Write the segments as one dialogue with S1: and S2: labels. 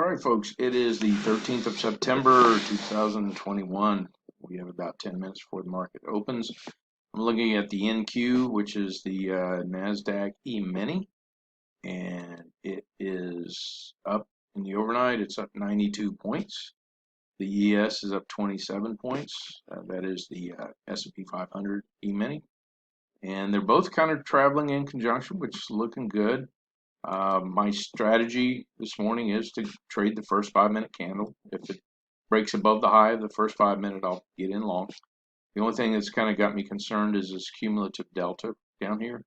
S1: All right, folks, it is the 13th of September, 2021. We have about 10 minutes before the market opens. I'm looking at the NQ, which is the NASDAQ E-mini, and it is up in the overnight. It's up 92 points. The ES is up 27 points. That is the S&P 500 E-mini. And they're both kind of traveling in conjunction, which is looking good. My strategy this morning is to trade the first 5-minute candle. If it breaks above the high of the first 5-minute, I'll get in long. The only thing that's kind of got me concerned is this cumulative delta down here.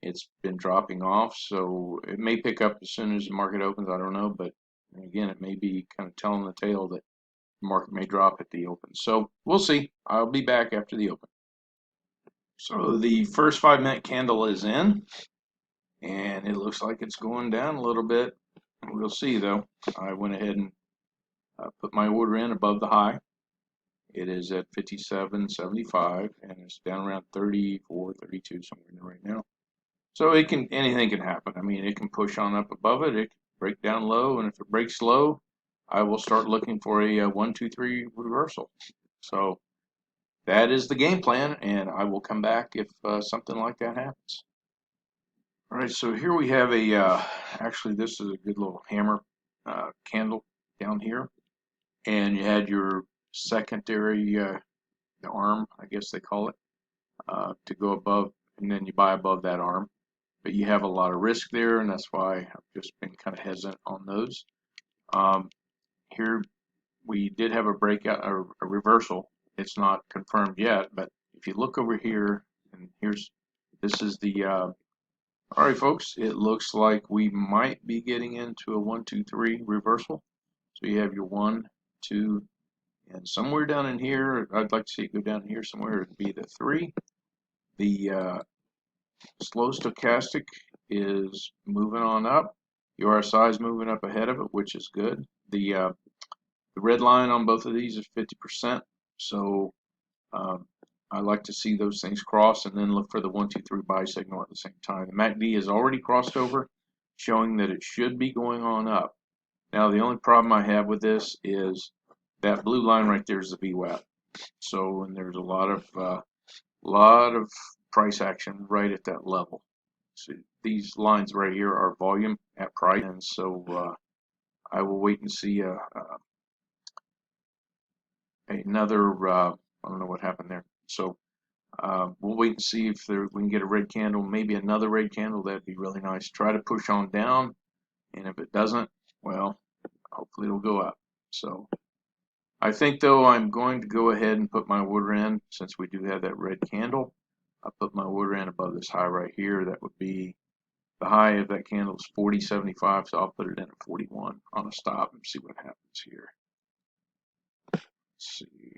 S1: It's been dropping off, so it may pick up as soon as the market opens. I don't know, but again, it may be kind of telling the tale that the market may drop at the open. So we'll see. I'll be back after the open. So the first 5-minute candle is in, and it looks like it's going down a little bit. We'll see though. I went ahead and put my order in above the high. It is at 57.75 and it's down around 34, 32 somewhere in there right now. So anything can happen. I mean, it can push on up above it. It can break down low, and if it breaks low, I will start looking for a 1, 2, 3 reversal. So that is the game plan, and I will come back if something like that happens. All right, so here we have actually this is a good little hammer candle down here. And you had your secondary the arm, I guess they call it, to go above, and then you buy above that arm. But you have a lot of risk there, and that's why I've just been kind of hesitant on those. Here we did have a breakout, or a reversal. It's not confirmed yet, but if you look over here, and this is the all right, folks, it looks like we might be getting into a 1, 2, 3 reversal. So you have your 1, 2, and somewhere down in here, I'd like to see it go down here somewhere. It'd be the 3. The slow stochastic is moving on up. The RSI is moving up ahead of it, which is good. The red line on both of these is 50%. So I like to see those things cross and then look for the 1, 2, 3 buy signal at the same time. The MACD has already crossed over, showing that it should be going on up. Now, the only problem I have with this is that blue line right there is the VWAP. So, and there's a lot of price action right at that level. So these lines right here are volume at price, and so I will wait and see another. I don't know what happened there. So we'll wait and see if we can get a red candle, maybe another red candle. That'd be really nice. Try to push on down, and if it doesn't, well, hopefully it'll go up. So I think though I'm going to go ahead and put my order in, since we do have that red candle. I'll put my order in above this high right here. That would be the high of that candle is 40.75, so I'll put it in at 41 on a stop and see what happens here. Let's see.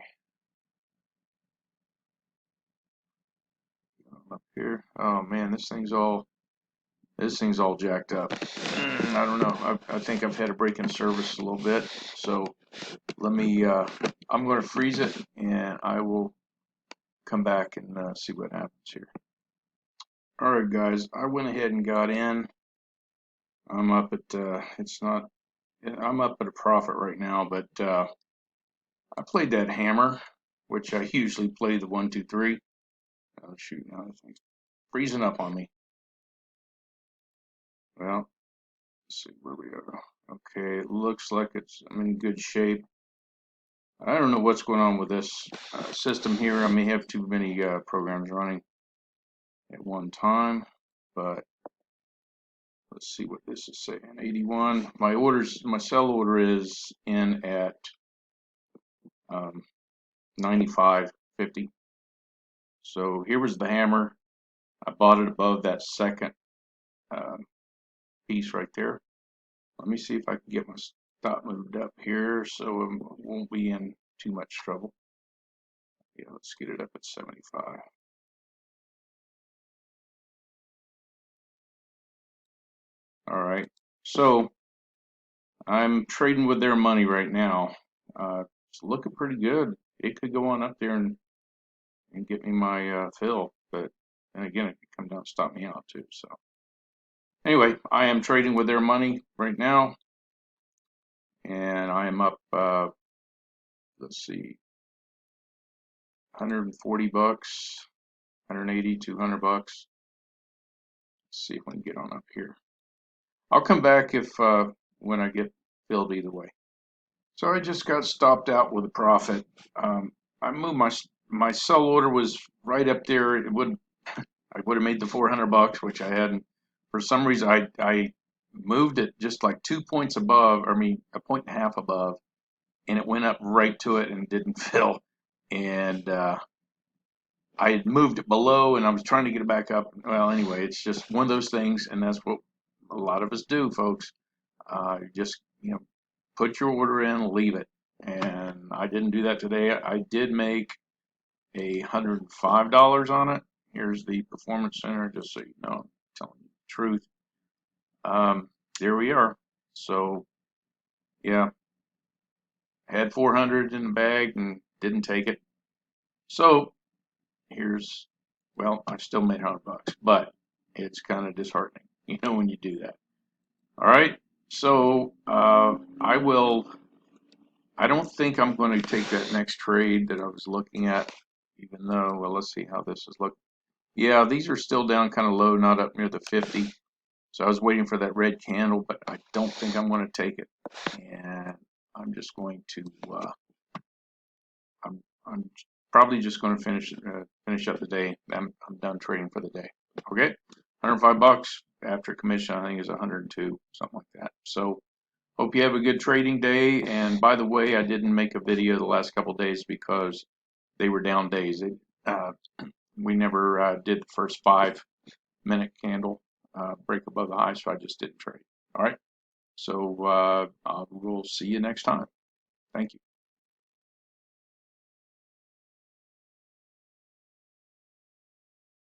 S1: Up here. Oh man, this thing's all jacked up. I don't know. I think I've had a break in service a little bit. So let me. I'm going to freeze it, and I will come back and see what happens here. All right, guys. I went ahead and got in. I'm up at. I'm up at a profit right now, but I played that hammer, which I usually play the 1, 2, 3. Oh shoot! Now this thing's freezing up on me. Well, let's see where we are. Okay, it looks like I'm in good shape. I don't know what's going on with this system here. I may have too many programs running at one time, but let's see what this is saying. 81. My sell order is in at 95.50. So here was the hammer. I bought it above that second piece right there. Let me see if I can get my stop moved up here so it won't be in too much trouble. Yeah, let's get it up at 75. All right, so I'm trading with their money right now. It's looking pretty good. It could go on up there and get me my fill, but then again, it could come down and stop me out too. So anyway, I am trading with their money right now, and I am up, let's see, 140 bucks, 180, 200 bucks. Let's see if we can get on up here. I'll come back if when I get filled either way. So I just got stopped out with a profit. I moved my sell order was right up there. It would I would have made the 400 bucks, which I hadn't. For some reason, I moved it just like 2 points above, or I mean a point and a half above, and it went up right to it and didn't fill. And I had moved it below, and I was trying to get it back up. Well, anyway, it's just one of those things, and that's what a lot of us do, folks. Just put your order in, leave it. And I didn't do that today. I did make $105 on it. Here's the Performance Center, just so you know, I'm telling you the truth. There we are. So, yeah, had 400 in the bag and didn't take it. So, well, I still made 100 bucks, but it's kind of disheartening, when you do that. All right. So, I don't think I'm going to take that next trade that I was looking at, even though, well, let's see how this is looking. Yeah, these are still down kind of low, not up near the 50. So I was waiting for that red candle, but I don't think I'm going to take it. And I'm just going to, I'm probably just going to finish up the day. I'm done trading for the day. Okay, 105 bucks after commission. I think is 102, something like that. So hope you have a good trading day. And by the way, I didn't make a video the last couple of days because they were down days. We never did the first 5-minute candle break above the high, so I just didn't trade. All right. So we'll see you next time. Thank you.